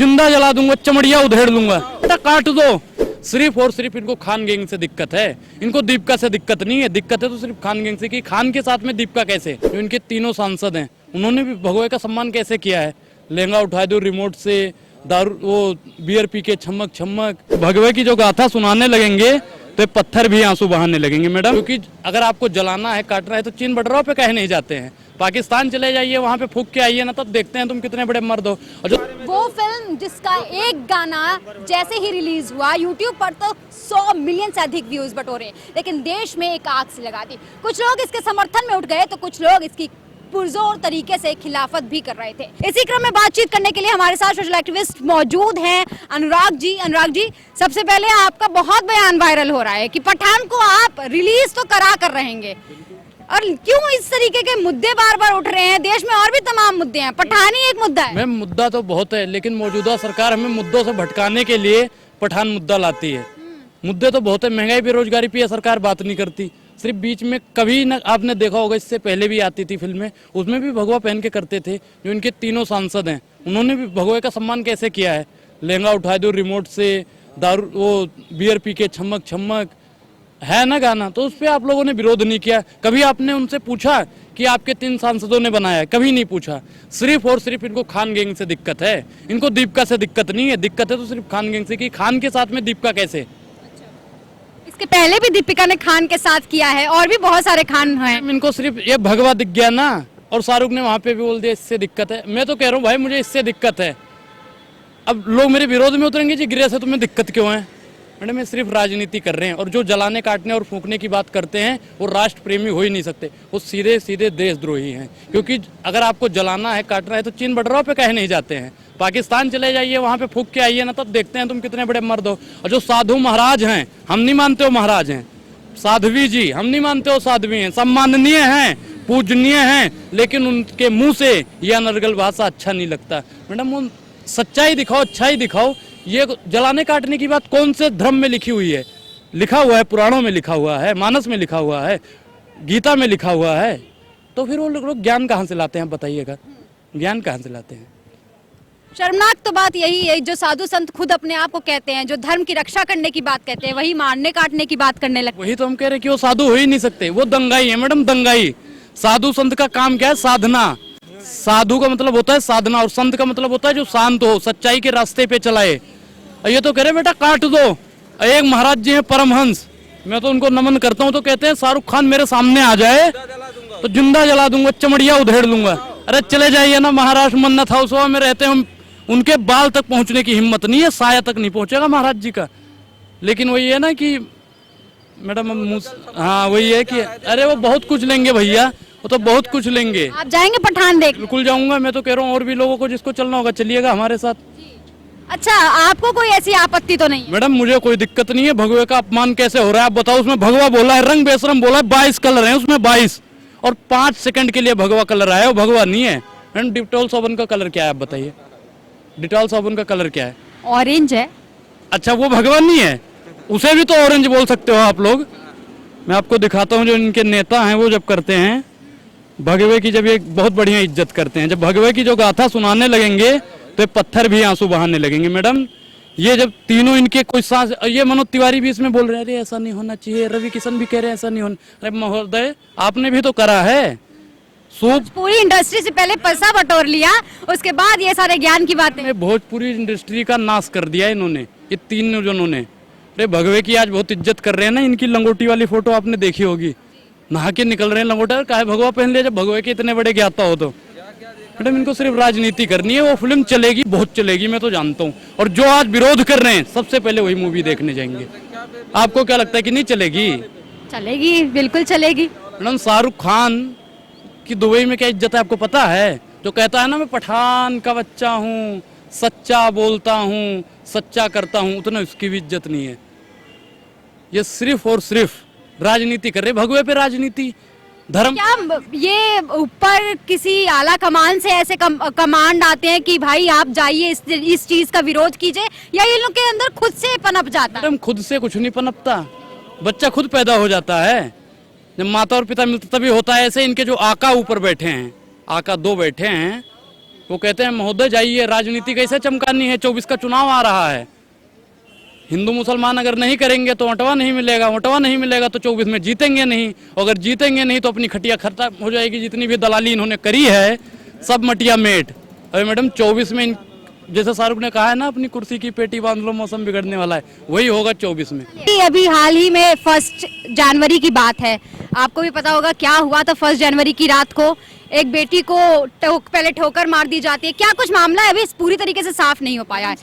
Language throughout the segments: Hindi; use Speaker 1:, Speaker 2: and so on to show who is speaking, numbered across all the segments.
Speaker 1: जिंदा जला दूंगा, चमड़िया उधेड़ लूंगा, काट दो। सिर्फ और सिर्फ इनको खान गैंग से दिक्कत है, इनको दीपिका से दिक्कत नहीं है। दिक्कत है तो सिर्फ खान गैंग से कि खान के साथ में दीपिका कैसे, जो इनके तीनों सांसद हैं उन्होंने भी भगवे का सम्मान कैसे किया है। लहंगा उठा दो रिमोट से, दारू वो बियर पी के छमक छमक। भगवे की जो गाथा सुनाने लगेंगे तो पत्थर भी आंसू बहाने लगेंगे मैडम, क्योंकि अगर आपको जलाना है काटना है तो चीन बॉर्डरों पे कहे नहीं जाते हैं। पाकिस्तान चले जाइए, वहाँ पे फूंक के आइए ना, तब देखते हैं तुम कितने बड़े मर्द हो। और जो
Speaker 2: वो फिल्म जिसका एक गाना जैसे ही रिलीज हुआ यूट्यूब पर तो 100 मिलियन से अधिक व्यूज बटोरे, लेकिन देश में एक आग से लगा दी। कुछ लोग इसके समर्थन में उठ गए तो कुछ लोग इसकी पुरजोर तरीके से खिलाफत भी कर रहे थे। इसी क्रम में बातचीत करने के लिए हमारे साथ सोशल एक्टिविस्ट मौजूद हैं अनुराग जी। अनुराग जी, सबसे पहले आपका बहुत बयान वायरल हो रहा है कि पठान को आप रिलीज तो करा कर रहेंगे, और क्यों इस तरीके के मुद्दे बार बार उठ रहे हैं? देश में और भी तमाम मुद्दे हैं, पठान ही एक मुद्दा है।
Speaker 1: मैम मुद्दा तो बहुत है, लेकिन मौजूदा सरकार हमें मुद्दों से भटकाने के लिए पठान मुद्दा लाती है। मुद्दे तो बहुत है, महंगाई बेरोजगारी पे सरकार बात नहीं करती। सिर्फ बीच में कभी न आपने देखा होगा, इससे पहले भी आती थी फिल्में, उसमें भी भगवा पहन के करते थे। जो इनके तीनों सांसद हैं उन्होंने भी भगवे का सम्मान कैसे किया है। लहंगा उठा दो रिमोट से, दारू वो बियर पी के छमक छमक है ना गाना, तो उस पर आप लोगों ने विरोध नहीं किया। कभी आपने उनसे पूछा कि आपके 3 सांसदों ने बनाया? कभी नहीं पूछा। सिर्फ और सिर्फ इनको खान गैंग से दिक्कत है, इनको दीपिका से दिक्कत नहीं है। दिक्कत है तो सिर्फ खान गैंग से कि खान के साथ में दीपिका कैसे।
Speaker 2: इसके पहले भी दीपिका ने खान के साथ किया है, और भी बहुत सारे खान हैं।
Speaker 1: इनको सिर्फ ये भगवा दिख गया ना, और शाहरुख ने वहां पे भी बोल दिया इससे दिक्कत है। मैं तो कह रहा हूँ भाई मुझे इससे दिक्कत है। अब लोग मेरे विरोध में उतरेंगे जी, गिरे से तुम्हें दिक्कत क्यों है? मैडम ये सिर्फ राजनीति कर रहे हैं, और जो जलाने काटने और फूंकने की बात करते हैं वो राष्ट्र प्रेमी हो ही नहीं सकते, वो सीधे सीधे देशद्रोही हैं। क्योंकि अगर आपको जलाना है काटना है तो चीन बॉर्डरों पे कहे नहीं जाते हैं। पाकिस्तान चले जाइए, वहाँ पे फूंक के आइए ना, तब देखते हैं तुम कितने बड़े मर्द हो। और जो साधु महाराज हैं, हम नहीं मानते हो महाराज हैं, साध्वी जी हम नहीं मानते हो साध्वी हैं, सम्माननीय हैं, पूजनीय हैं, लेकिन उनके मुंह से यह अनर्गल भाषा अच्छा नहीं लगता। मैडम उन सच्चाई दिखाओ, अच्छाई दिखाओ। ये जलाने काटने की बात कौन से धर्म में लिखी हुई है? लिखा हुआ है, पुराणों में लिखा हुआ है, मानस में लिखा हुआ है, गीता में लिखा हुआ है। तो फिर वो लोग ज्ञान कहाँ से लाते हैं? बताइएगा, ज्ञान कहाँ से लाते हैं?
Speaker 2: शर्मनाक तो बात यही है, जो साधु संत खुद अपने आप को कहते हैं, जो धर्म की रक्षा करने की बात कहते हैं, वही मारने काटने की बात करने लगते हैं।
Speaker 1: वही तो हम कह रहे हैं कि वो साधु हो ही नहीं सकते, वो दंगाई है मैडम, दंगाई। साधु संत का काम क्या है? साधना। साधु का मतलब होता है साधना, और संत का मतलब होता है जो शांत हो, सच्चाई के रास्ते पे चलाए। ये तो कह रहे बेटा काट दो। एक महाराज जी हैं परमहंस, मैं तो उनको नमन करता हूँ, तो कहते हैं शाहरुख खान मेरे सामने आ जाए तो जिंदा जला दूंगा, चमड़िया उधेड़ लूंगा। अरे चले जाइए ना महाराष्ट्र, मन्नत हाउस में रहते हैं, उनके बाल तक पहुंचने की हिम्मत नहीं है, साया तक नहीं पहुंचेगा महाराज जी का। लेकिन वही है ना कि मैडम हाँ वही है कि अरे वो बहुत कुछ लेंगे भैया, वो तो बहुत कुछ लेंगे।
Speaker 2: आप जाएंगे पठान देख?
Speaker 1: बिल्कुल जाऊंगा, मैं तो कह रहा हूँ और भी लोगों को जिसको चलना होगा चलिएगा हमारे साथ।
Speaker 2: अच्छा, आपको कोई ऐसी आपत्ति तो नहीं?
Speaker 1: मैडम मुझे कोई दिक्कत नहीं है। भगवे का अपमान कैसे हो रहा है आप बताओ? उसमें भगवा बोला है, रंग बेशरम बोला है, 22 कलर है उसमें, 22, और 5 सेकंड के लिए भगवा कलर आया, वो भगवा नहीं है। मैडम डिटॉल साबुन का कलर क्या है आप बताइए? डिटॉल साबुन का कलर क्या है?
Speaker 2: ऑरेंज है।
Speaker 1: अच्छा वो भगवा नहीं है, उसे भी तो ऑरेंज बोल सकते हो आप लोग। मैं आपको दिखाता हूँ जो इनके नेता हैं वो जब करते हैं भगवे की, जब ये बहुत बढ़िया इज्जत करते हैं, जब भगवे की जो गाथा सुनाने लगेंगे तो पत्थर भी आंसू बहाने लगेंगे। मैडम ये जब तीनों इनके कोई सांस, ये मनोज तिवारी भी इसमें बोल रहे हैं अरे ऐसा नहीं होना चाहिए, रवि किशन भी कह रहे हैं ऐसा नहीं होना। अरे महोदय आपने भी तो करा है,
Speaker 2: पूरी इंडस्ट्री से पहले पैसा बटोर लिया, उसके बाद ये सारे ज्ञान की बातें।
Speaker 1: भोजपुरी इंडस्ट्री का नाश कर दिया इन्होंने, ये 3 जनों ने। अरे भगवे की आज बहुत इज्जत कर रहे हैं ना। इनकी लंगोटी वाली फोटो आपने देखी होगी, नहा के निकल रहे हैं लंगोटा, काहे भगवा पहन लिया जब भगवे के इतने बड़े ज्ञाता हो तो। मैडम इनको सिर्फ राजनीति करनी है, वो फिल्म चलेगी, बहुत चलेगी, मैं तो जानता हूँ। और जो आज विरोध कर रहे हैं सबसे पहले वही मूवी देखने जाएंगे। आपको क्या लगता है कि नहीं चलेगी?
Speaker 2: चलेगी, बिल्कुल चलेगी।
Speaker 1: मैडम शाहरुख खान की दुबई में क्या इज्जत है आपको पता है? जो कहता है ना मैं पठान का बच्चा हूँ, सच्चा बोलता हूँ, सच्चा करता हूँ, उतना उसकी भी इज्जत नहीं है। ये सिर्फ और सिर्फ राजनीति कर रहे, भगवे पे राजनीति, धर्म।
Speaker 2: क्या ये ऊपर किसी आला कमान से ऐसे कमांड आते हैं कि भाई आप जाइए इस चीज का विरोध कीजिए, या ये लोग के अंदर खुद से पनप जाता है?
Speaker 1: मैडम खुद से कुछ नहीं पनपता, बच्चा खुद पैदा हो जाता है। जब माता और पिता मिलते तभी होता है। ऐसे इनके जो आका ऊपर बैठे हैं, आका 2 बैठे हैं, वो कहते हैं महोदय जाइए, राजनीति कैसे चमकानी है, 24 का चुनाव आ रहा है, हिंदू मुसलमान अगर नहीं करेंगे तो वोटवा नहीं मिलेगा, वोटवा नहीं मिलेगा तो 24 में जीतेंगे नहीं, अगर जीतेंगे नहीं तो अपनी खटिया खत्म हो जाएगी, जितनी भी दलाली इन्होंने करी है सब मटिया मेट। अरे मैडम 24 में जैसे शाहरुख ने कहा है ना, अपनी कुर्सी की पेटी बांध लो मौसम बिगड़ने वाला है, वही होगा 24 में।
Speaker 2: अभी हाल ही में 1 जनवरी की बात है, आपको भी पता होगा क्या हुआ था। 1 जनवरी की रात को एक बेटी को पहले ठोकर मार दी जाती है, क्या कुछ मामला है अभी पूरी तरीके से साफ नहीं हो पाया है।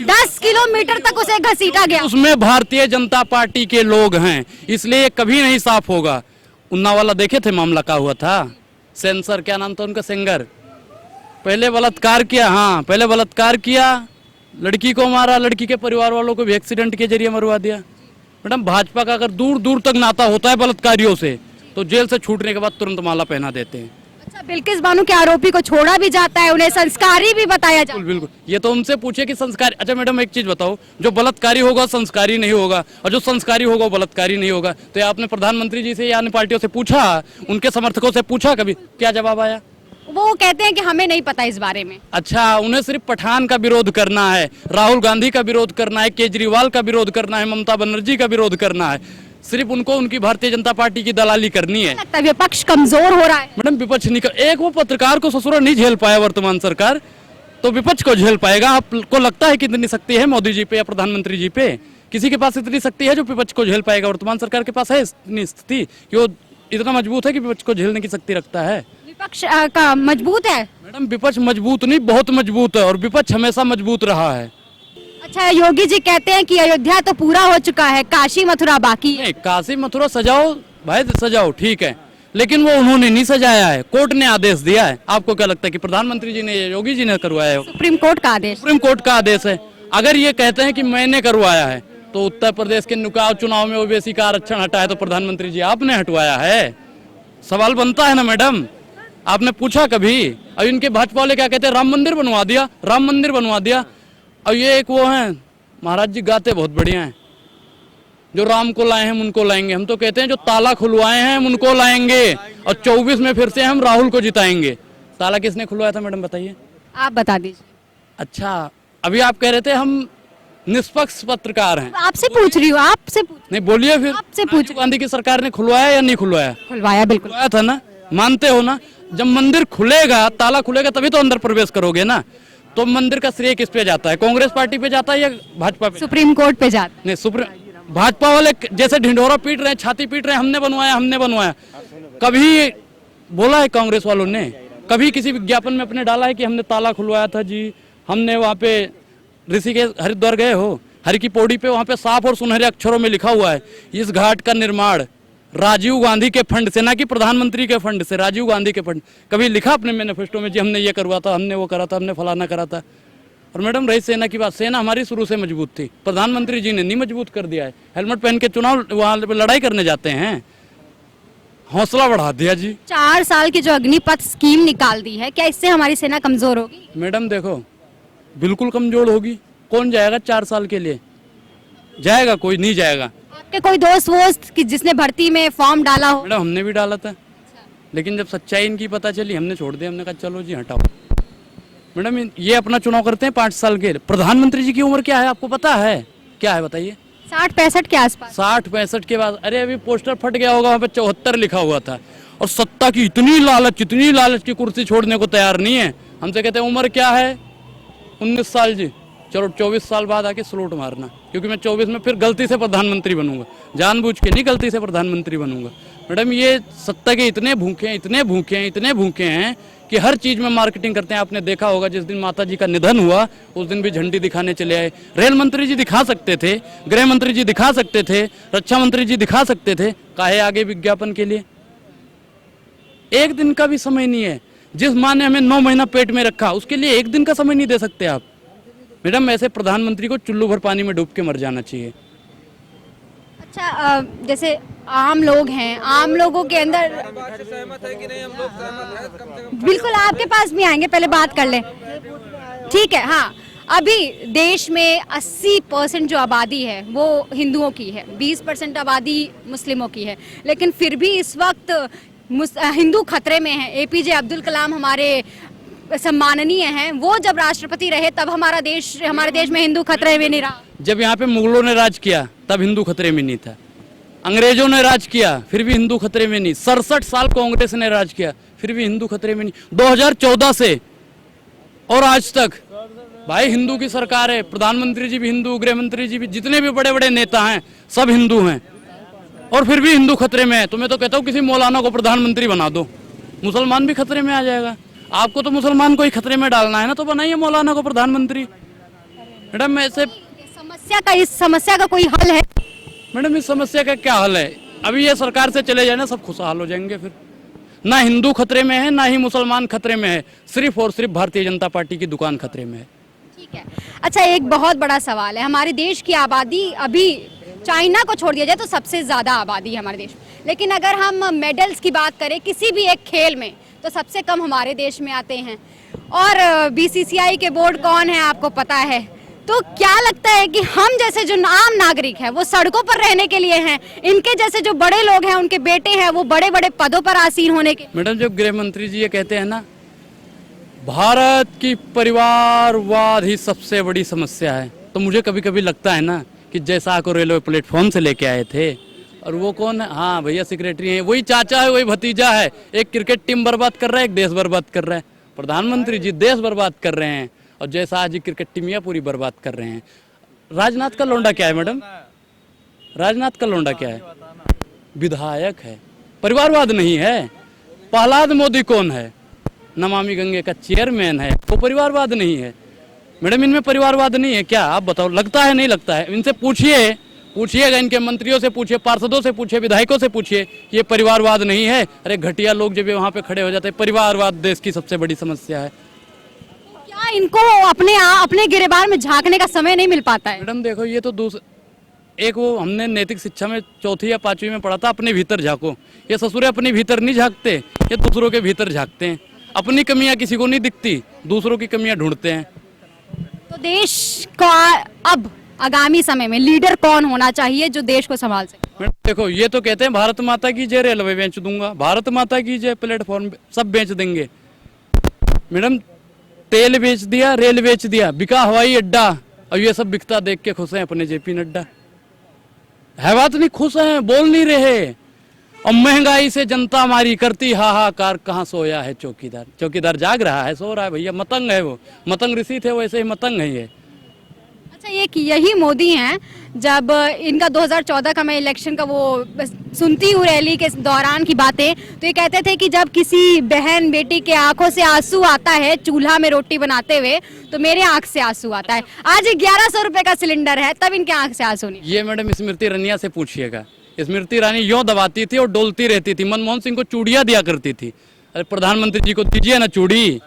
Speaker 2: 10 किलोमीटर तक उसे घसीटा गया।
Speaker 1: उसमें भारतीय जनता पार्टी के लोग हैं, इसलिए कभी नहीं साफ होगा। उन्नाव वाला देखे थे मामला क्या हुआ था, सेंसर क्या नाम था उनका, सेंगर, पहले बलात्कार किया, हाँ पहले बलात्कार किया, लड़की को मारा, लड़की के परिवार वालों को भी एक्सीडेंट के जरिए मरवा दिया। मैडम भाजपा का अगर दूर दूर तक नाता होता है बलात्कारियों से तो जेल से छूटने के बाद तुरंत माला पहना देते हैं।
Speaker 2: अच्छा, बिल्किस बानो के आरोपी को छोड़ा भी जाता है, उन्हें संस्कारी भी बताया जाता है।
Speaker 1: बिल्कुल, ये तो उनसे पूछे कि संस्कारी। अच्छा मैडम एक चीज बताओ, जो बलात्कारी होगा संस्कारी नहीं होगा, और जो संस्कारी होगा वो बलात्कारी नहीं होगा। तो आपने प्रधानमंत्री जी से या अन्य पार्टियों से पूछा, उनके समर्थकों से पूछा कभी, क्या जवाब आया?
Speaker 2: वो कहते हैं कि हमें नहीं पता इस बारे में।
Speaker 1: अच्छा, उन्हें सिर्फ पठान का विरोध करना है, राहुल गांधी का विरोध करना है, केजरीवाल का विरोध करना है, ममता बनर्जी का विरोध करना है, सिर्फ उनको उनकी भारतीय जनता पार्टी की दलाली करनी है।
Speaker 2: लगता है विपक्ष कमजोर हो रहा है।
Speaker 1: मैडम विपक्ष नहीं, एक वो पत्रकार को ससुरा नहीं झेल पाया वर्तमान सरकार, तो विपक्ष को झेल पाएगा। आपको लगता है कि इतनी शक्ति है मोदी जी पे या प्रधानमंत्री जी पे? किसी के पास इतनी शक्ति है जो विपक्ष को झेल पाएगा? वर्तमान सरकार के पास है इतनी स्थिति कि वो इतना मजबूत है कि विपक्ष को झेलने की शक्ति रखता है?
Speaker 2: विपक्ष का मजबूत है।
Speaker 1: मैडम विपक्ष मजबूत नहीं, बहुत मजबूत है, और विपक्ष हमेशा मजबूत रहा है।
Speaker 2: अच्छा, योगी जी कहते हैं कि अयोध्या तो पूरा हो चुका है, काशी मथुरा बाकी है।
Speaker 1: नहीं, काशी मथुरा सजाओ भाई, सजाओ ठीक है, लेकिन वो उन्होंने नहीं सजाया है, कोर्ट ने आदेश दिया है। आपको क्या लगता है कि प्रधानमंत्री जी ने, योगी जी ने करवाया है?
Speaker 2: सुप्रीम कोर्ट का आदेश।
Speaker 1: सुप्रीम कोर्ट का आदेश है। अगर ये कहते हैं कि मैंने करवाया है, तो उत्तर प्रदेश के नुकाव चुनाव में ओबीसी का आरक्षण हटा है तो प्रधानमंत्री जी आपने हटवाया है? सवाल बनता है ना मैडम, आपने पूछा कभी? और इनके भाजपा वाले क्या कहते हैं, राम मंदिर बनवा दिया, राम मंदिर बनवा दिया। और ये एक वो हैं, महाराज जी गाते बहुत बढ़िया हैं, जो राम को लाए हैं हम उनको लाएंगे। हम तो कहते हैं जो ताला खुलवाए हैं हम उनको लाएंगे, और 24 में फिर से हम राहुल को जिताएंगे। ताला किसने खुलवाया था मैडम बताइए?
Speaker 2: आप बता दीजिए।
Speaker 1: अच्छा, अभी आप कह रहे थे हम निष्पक्ष पत्रकार हैं।
Speaker 2: आपसे पूछ रही हूँ, आपसे
Speaker 1: नहीं बोलिए फिर,
Speaker 2: आपसे पूछ।
Speaker 1: राजीव गांधी की सरकार ने खुलवाया या नहीं खुलवाया?
Speaker 2: खुलवाया, बिल्कुल
Speaker 1: खुलवाया था ना, मानते हो ना? जब मंदिर खुलेगा, ताला खुलेगा तभी तो अंदर प्रवेश करोगे ना। तो मंदिर का श्रेय किस पे जाता है, कांग्रेस पार्टी पे जाता है या भाजपा पे?
Speaker 2: सुप्रीम कोर्ट पे जाता।
Speaker 1: नहीं, सुप्रीम भाजपा वाले जैसे ढिंढोरा पीट रहे हैं, छाती पीट रहे हैं, हमने बनवाया हमने बनवाया। कभी बोला है कांग्रेस वालों ने, कभी किसी विज्ञापन में अपने डाला है कि हमने ताला खुलवाया था जी, हमने वहाँ पे ऋषिकेश हरिद्वार गए हो, हरि की पौड़ी पे वहाँ पे साफ और सुनहरे अक्षरों में लिखा हुआ है इस घाट का निर्माण राजीव गांधी के फंड से, ना कि प्रधानमंत्री के फंड से, राजीव गांधी के फंड। कभी लिखा अपने मैनिफेस्टो में जी हमने ये करवा था, हमने वो करा था, हमने फलाना करा था? और मैडम रही सेना की बात, सेना हमारी शुरू से मजबूत थी, प्रधानमंत्री जी ने नहीं मजबूत कर दिया है। हेलमेट पहन के चुनाव वहाँ पे लड़ाई करने जाते हैं, हौसला बढ़ा दिया जी।
Speaker 2: 4 साल की जो अग्निपथ स्कीम निकाल दी है, क्या इससे हमारी सेना कमजोर होगी?
Speaker 1: मैडम देखो, बिल्कुल कमजोर होगी। कौन जाएगा 4 साल के लिए? जाएगा कोई? नहीं जाएगा।
Speaker 2: आपके कोई दोस्त वोस्त कि जिसने भर्ती में फॉर्म डाला हो?
Speaker 1: मैडम हमने भी डाला था, लेकिन जब सच्चाई इनकी पता चली हमने छोड़ दिया, हमने कहा चलो जी हटाओ। मैडम ये अपना चुनाव करते हैं 5 साल के। प्रधानमंत्री जी की उम्र क्या है आपको पता है? क्या है बताइए?
Speaker 2: 60-65 के आसपास।
Speaker 1: 60-65 के बाद? अरे अभी पोस्टर फट गया होगा, वहाँ पे 74 लिखा हुआ था। और सत्ता की इतनी लालच की कुर्सी छोड़ने को तैयार नहीं है। हमसे कहते हैं उम्र क्या है? 19 साल जी। चलो 24 साल बाद आके स्लोट मारना, क्योंकि मैं 24 में फिर गलती से प्रधानमंत्री बनूंगा, जानबूझ के नहीं, गलती से प्रधानमंत्री बनूंगा। मैडम ये सत्ता के इतने भूखे हैं कि हर चीज में मार्केटिंग करते हैं। आपने देखा होगा जिस दिन माता जी का निधन हुआ उस दिन भी झंडी दिखाने चले आए। रेल मंत्री जी दिखा सकते थे, गृह मंत्री जी दिखा सकते थे, रक्षा मंत्री जी दिखा सकते थे, काहे आगे विज्ञापन के लिए? एक दिन का भी समय नहीं है। जिस माँ ने हमें 9 महीना पेट में रखा उसके लिए एक दिन का समय नहीं दे सकते आप? मैडम ऐसे प्रधानमंत्री को चुल्लू भर पानी में डूब के मर जाना चाहिए।
Speaker 2: अच्छा, जैसे आम लोग हैं, आम लोगों के अंदर
Speaker 3: सहमत है कि नहीं? हम लोग सहमत हैं, कम से कम
Speaker 2: बिल्कुल आपके पास भी आएंगे, पहले बात कर लें। ठीक है, हाँ। अभी देश में 80% जो आबादी है वो हिंदुओं की है, 20% आबादी मुस्लिमों की है, लेकिन फिर भी इस वक्त हिंदू खतरे में है। एपीजे अब्दुल कलाम हमारे सम्माननीय हैं, वो जब राष्ट्रपति रहे तब हमारे देश में हिंदू खतरे में नहीं रहा।
Speaker 1: जब यहाँ पे मुगलों ने राज किया तब हिंदू खतरे में नहीं था, अंग्रेजों ने राज किया फिर भी हिंदू खतरे में नहीं, 67 साल कांग्रेस ने राज किया फिर भी हिंदू खतरे में नहीं। 2014 से और आज तक भाई हिंदू की सरकार है, प्रधानमंत्री जी भी हिंदू, गृह मंत्री जी भी, जितने भी बड़े बड़े नेता हैं सब हिंदू हैं और फिर भी हिंदू खतरे में है। तो मैं तो कहता हूँ किसी मौलाना को प्रधानमंत्री बना दो, मुसलमान भी खतरे में आ जाएगा। आपको तो मुसलमान को ही खतरे में डालना है ना, तो बनाइए मौलाना को प्रधानमंत्री। मैडम ऐसे
Speaker 2: इस समस्या का कोई हल है?
Speaker 1: मैडम इस समस्या का क्या हल है? अभी ये सरकार से चले जाए ना सब खुशहाल हो जाएंगे। फिर ना हिंदू खतरे में है ना ही मुसलमान खतरे में है, सिर्फ और सिर्फ भारतीय जनता पार्टी की दुकान खतरे में है।
Speaker 2: ठीक है। अच्छा, एक बहुत बड़ा सवाल है, हमारे देश की आबादी अभी चाइना को छोड़ दिया जाए तो सबसे ज्यादा आबादी है हमारे देश में, लेकिन अगर हम मेडल्स की बात करें किसी भी एक खेल में तो सबसे कम हमारे देश में आते हैं। और बीसीसीआई के बोर्ड कौन है आपको पता है। तो क्या लगता है कि हम जैसे जो आम नागरिक हैं वो सड़कों पर रहने के लिए हैं, इनके जैसे जो बड़े लोग हैं उनके बेटे हैं वो बड़े बड़े पदों पर आसीन होने के?
Speaker 1: मैडम जो गृह मंत्री जी ये कहते हैं ना, भारत की परिवारवाद ही सबसे बड़ी समस्या है, तो मुझे कभी कभी लगता है ना कि जैसा को रेलवे प्लेटफॉर्म से लेके आए थे और वो कौन है, हाँ भैया सेक्रेटरी हैं, वही चाचा है वही भतीजा है, एक क्रिकेट टीम बर्बाद कर रहा है एक देश बर्बाद कर रहा है। प्रधानमंत्री जी देश बर्बाद कर रहे हैं और जैसा आज क्रिकेट टीमियाँ पूरी बर्बाद कर रहे हैं। राजनाथ का लौंडा क्या है मैडम? राजनाथ का लौंडा क्या है? विधायक है, परिवारवाद नहीं है। प्रहलाद मोदी कौन है? नमामि गंगे का चेयरमैन है, वो परिवारवाद नहीं है। मैडम इनमें परिवारवाद नहीं है क्या? आप बताओ, लगता है नहीं लगता है? इनसे पूछिएगा, इनके मंत्रियों से पूछिए, पार्षदों से पूछिए, विधायकों से पूछिए, ये परिवारवाद नहीं है। अरे घटिया लोग जब वहाँ पे खड़े हो जाते हैं, परिवारवाद देश की सबसे बड़ी समस्या है।
Speaker 2: क्या इनको अपने गिरेबान में झांकने का समय नहीं मिल पाता है?
Speaker 1: मैडम देखो ये तो एक वो हमने नैतिक शिक्षा में 4वीं या 5वीं में पढ़ा था, अपने भीतर झांको। ये ससुरे अपने भीतर नहीं झांकते, ये दूसरों के भीतर झांकते हैं। अपनी कमियां किसी को नहीं दिखती, दूसरों की कमियां ढूंढते हैं।
Speaker 2: तो देश का अब आगामी समय में लीडर कौन होना चाहिए जो देश को संभाल सके?
Speaker 1: मैडम देखो ये तो कहते हैं भारत माता की जय, रेलवे बेच दूंगा, भारत माता की जय, प्लेटफॉर्म सब बेच देंगे। मैडम तेल बेच दिया, रेल बेच दिया, बिका हवाई अड्डा, और ये सब बिकता देख के खुश हैं अपने जेपी नड्डा। है बात नहीं, खुश हैं, बोल नहीं रहे। और महंगाई से जनता हमारी करती हाहाकार, कहाँ सोया है चौकीदार? चौकीदार जाग रहा है, सो रहा है भैया, मतंग है वो, मतंग ऋषि थे वैसे ही मतंग है ये।
Speaker 2: अच्छा, ये यही मोदी हैं, जब इनका 2014 का मैं इलेक्शन का वो सुनती हूँ रैली के दौरान की बातें, तो ये कहते थे कि जब किसी बहन बेटी के आंखों से आंसू आता है चूल्हा में रोटी बनाते हुए तो मेरे आंख से आंसू आता है। आज 1100 रुपए का सिलेंडर है, तब इनके आंख से आंसू नहीं।
Speaker 1: ये मैडम स्मृति रनिया से पूछिएगा, स्मृति ईरानी यूं दबाती थी और डोलती रहती थी, मनमोहन सिंह को चूड़ियां दिया करती थी। अरे प्रधानमंत्री जी को दीजिए ना चूड़ी।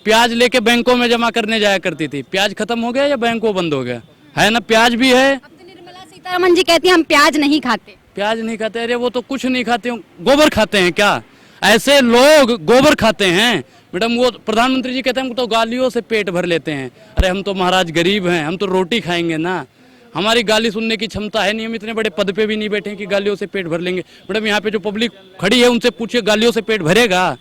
Speaker 1: प्याज लेके बैंकों में जमा करने जाया करती थी, प्याज खत्म हो गया या बैंक वो बंद हो गया? है ना, प्याज भी है।
Speaker 2: अब तो निर्मला सीतारमण जी कहती हैं हम प्याज नहीं खाते।
Speaker 1: प्याज नहीं खाते? अरे वो तो कुछ नहीं खाते, गोबर खाते हैं क्या? ऐसे लोग गोबर खाते हैं मैडम। वो प्रधानमंत्री जी कहते हैं हम तो गालियों से पेट भर लेते हैं। अरे हम तो महाराज गरीब हैं, हम तो रोटी खाएंगे ना, हमारी गाली सुनने की क्षमता है नहीं, हम इतने बड़े पद पे भी नहीं बैठे कि गालियों से पेट भर लेंगे। मैडम यहाँ पे जो पब्लिक खड़ी है उनसे पूछिए, गालियों से पेट भरेगा?